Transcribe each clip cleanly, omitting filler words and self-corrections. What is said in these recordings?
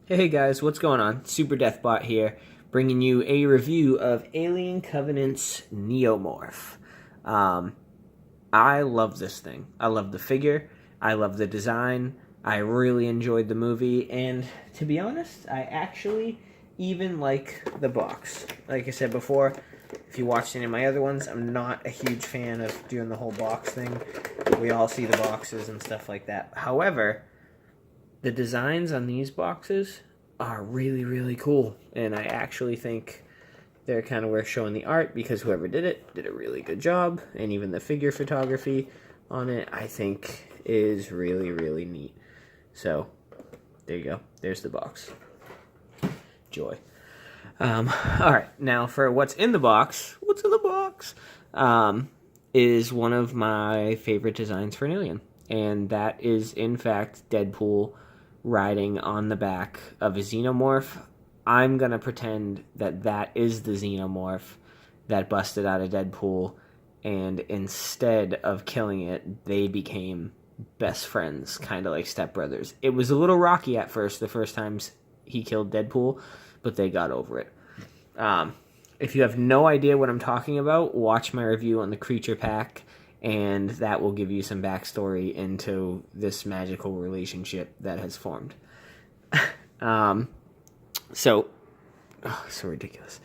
Hey guys, what's going on? Super Deathbot here, bringing you a review of Alien Covenant's Neomorph. I love this thing. I love the figure. I love the design. I really enjoyed the movie, and to be honest, I actually even like the box. Like I said before, if you watched any of my other ones, I'm not a huge fan of doing the whole box thing. We all see the boxes and stuff like that. However, the designs on these boxes are really, really cool, and I actually think they're kind of worth showing the art because whoever did it did a really good job, and even the figure photography on it I think is really, really neat. So there you go. There's the box. Joy. Alright, now for what's in the box. What's in the box? Is one of my favorite designs for an alien, and that is in fact Deadpool riding on the back of a xenomorph. I'm going to pretend that that is the xenomorph that busted out of Deadpool, and instead of killing it, they became best friends, kind of like stepbrothers. It was a little rocky at first, the first times he killed Deadpool, but they got over it. If you have no idea what I'm talking about, watch my review on the Creature Pack, and that will give you some backstory into this magical relationship that has formed. So ridiculous.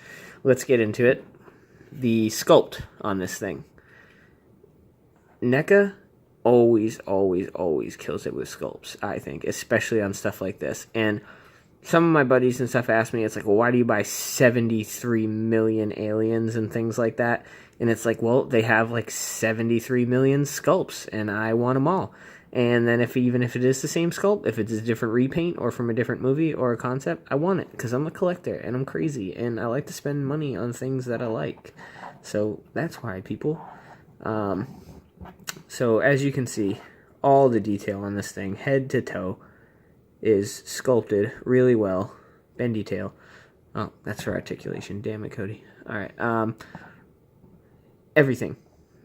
Let's get into it. The sculpt on this thing. NECA always kills it with sculpts, I think, especially on stuff like this. And some of my buddies and stuff ask me, it's like, well, why do you buy 73 million aliens and things like that? And it's like, well, they have like 73 million sculpts, and I want them all. And then even if it is the same sculpt, if it's a different repaint or from a different movie or a concept, I want it because I'm a collector and I'm crazy and I like to spend money on things that I like. So that's why, people. So as you can see, all the detail on this thing, head to toe, is sculpted really well. Bendy tail. Oh, that's for articulation. Damn it, Cody. Alright, everything.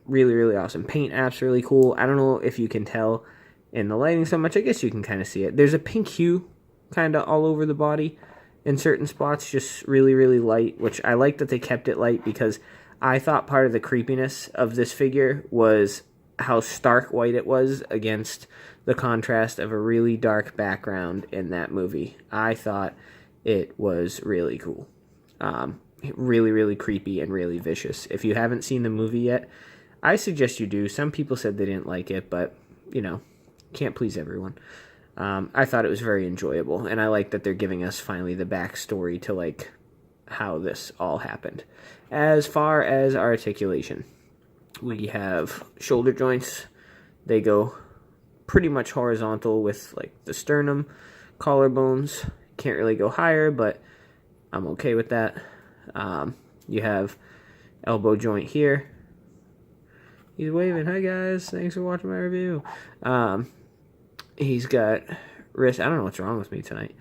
Really, really awesome. Paint app's really cool. I don't know if you can tell in the lighting so much. I guess you can kind of see it. There's a pink hue kind of all over the body in certain spots, just really, really light, which I like that they kept it light because I thought part of the creepiness of this figure was how stark white it was against the contrast of a really dark background in that movie. I thought it was really cool. Really, really creepy and really vicious. If you haven't seen the movie yet, I suggest you do. Some people said they didn't like it, but, you know, can't please everyone. I thought it was very enjoyable, and I like that they're giving us finally the backstory to, like, how this all happened. As far as articulation, we have shoulder joints. They go pretty much horizontal with, like, the sternum, collarbones. Can't really go higher, but I'm okay with that. You have elbow joint here. He's waving. Hi, guys. Thanks for watching my review. He's got wrist. I don't know what's wrong with me tonight.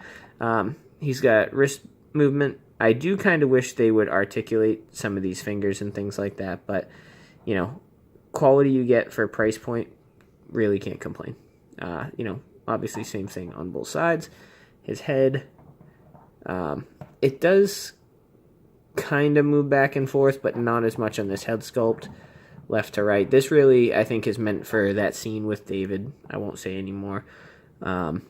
He's got wrist movement. I do kind of wish they would articulate some of these fingers and things like that, but, you know, quality you get for price point, really can't complain. You know, obviously same thing on both sides. His head, it does kind of move back and forth, but not as much on this head sculpt, left to right. This really, I think, is meant for that scene with David. I won't say anymore. And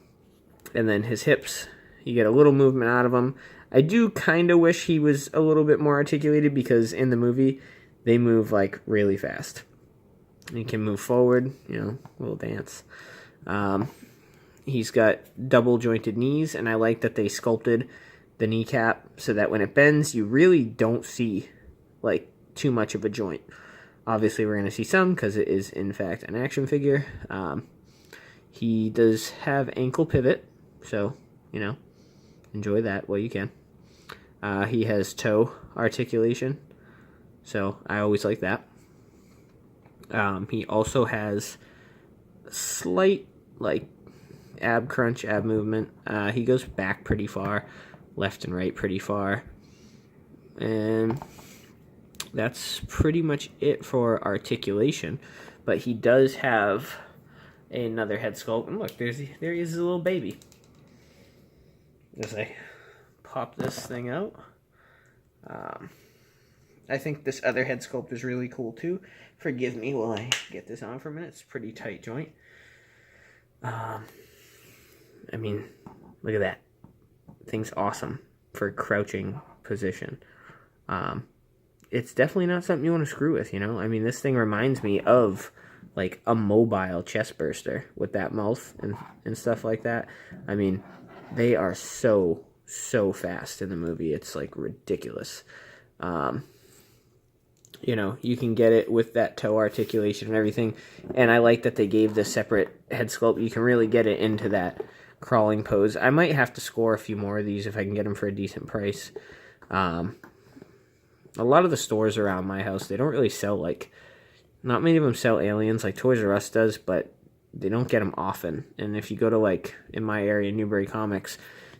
then his hips, you get a little movement out of them. I do kind of wish he was a little bit more articulated because in the movie, they move, like, really fast. He can move forward, you know, a little dance. He's got double jointed knees, and I like that they sculpted the kneecap so that when it bends, you really don't see, like, too much of a joint. Obviously, we're going to see some because it is, in fact, an action figure. He does have ankle pivot, so, you know, enjoy that while you can. He has toe articulation, so I always like that. He also has slight, like, ab crunch, ab movement. He goes back pretty far, left and right pretty far. And that's pretty much it for articulation. But he does have another head sculpt. And look, there he is, a little baby. as I pop this thing out. I think this other head sculpt is really cool too. Forgive me while I get this on for a minute. It's a pretty tight joint. I mean, look at that. Thing's awesome for crouching position. It's definitely not something you want to screw with, you know? I mean, this thing reminds me of, like, a mobile chest burster with that mouth and stuff like that. I mean, they are so fast in the movie. It's, like, ridiculous. You know, you can get it with that toe articulation and everything. And I like that they gave this separate head sculpt. You can really get it into that crawling pose. I might have to score a few more of these if I can get them for a decent price. A lot of the stores around my house, they don't really sell, like, not many of them sell aliens, like Toys R Us does, but they don't get them often. And if you go to, like, in my area, Newbury Comics,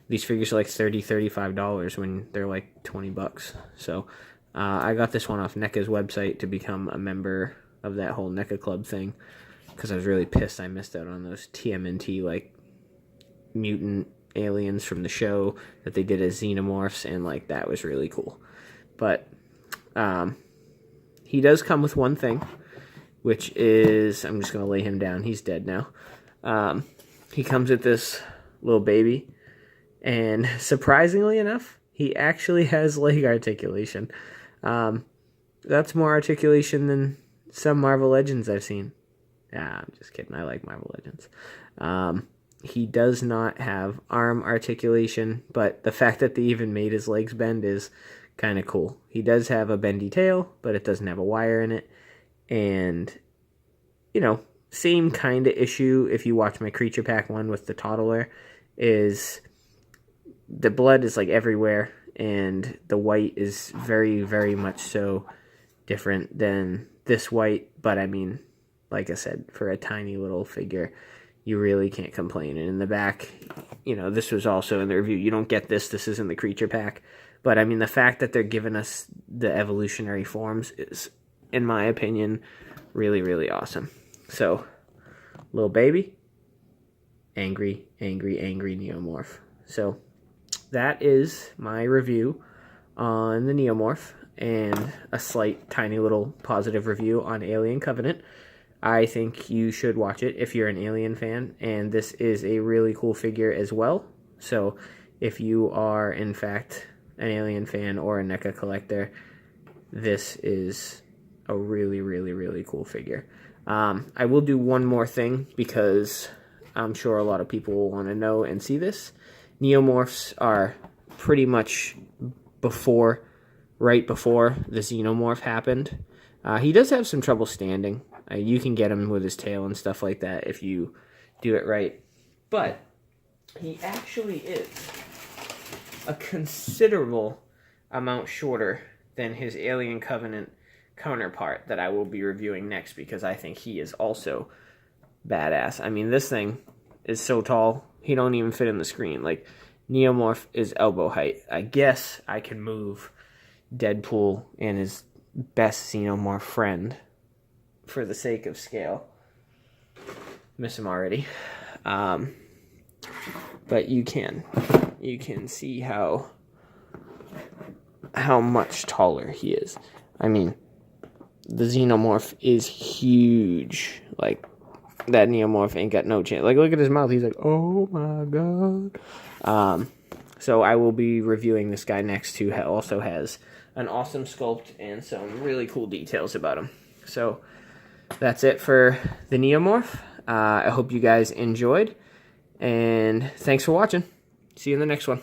these figures are like $30, $35 when they're like $20. So I got this one off NECA's website to become a member of that whole NECA Club thing, because I was really pissed I missed out on those TMNT, like, mutant aliens from the show that they did as xenomorphs, and, like, that was really cool. But he does come with one thing, which is, I'm just going to lay him down. He's dead now. He comes with this little baby, and surprisingly enough, he actually has leg articulation. That's more articulation than some Marvel Legends I've seen. I'm just kidding. I like Marvel Legends. He does not have arm articulation, but the fact that they even made his legs bend is kind of cool. He does have a bendy tail, but it doesn't have a wire in it. And, you know, same kind of issue if you watch my Creature Pack one with the toddler, is the blood is, like, everywhere, and the white is very, very much so different than this white. But, I mean, like I said, for a tiny little figure, you really can't complain. And in the back, you know, this was also in the review. You don't get this. This isn't the Creature Pack. But, I mean, the fact that they're giving us the evolutionary forms is, in my opinion, really, really awesome. So, little baby, angry Neomorph. So, that is my review on the Neomorph, and a slight, tiny little positive review on Alien Covenant. I think you should watch it if you're an Alien fan, and this is a really cool figure as well. So, if you are, in fact, an Alien fan or a NECA collector, this is a really, really, really cool figure. I will do one more thing, because I'm sure a lot of people will want to know and see this. Neomorphs are pretty much right before the Xenomorph happened. He does have some trouble standing. You can get him with his tail and stuff like that if you do it right. But he actually is a considerable amount shorter than his Alien Covenant counterpart that I will be reviewing next, because I think he is also badass. I mean, this thing is so tall, he don't even fit in the screen. Like, Neomorph is elbow height. I guess I can move Deadpool and his best Xenomorph friend for the sake of scale. Miss him already. But you can see how much taller he is. I mean, the Xenomorph is huge. Like, that Neomorph ain't got no chance. Like, look at his mouth. He's like, oh my god. So I will be reviewing this guy next, who also has an awesome sculpt and some really cool details about him. So that's it for the Neomorph. I hope you guys enjoyed, and thanks for watching. See you in the next one.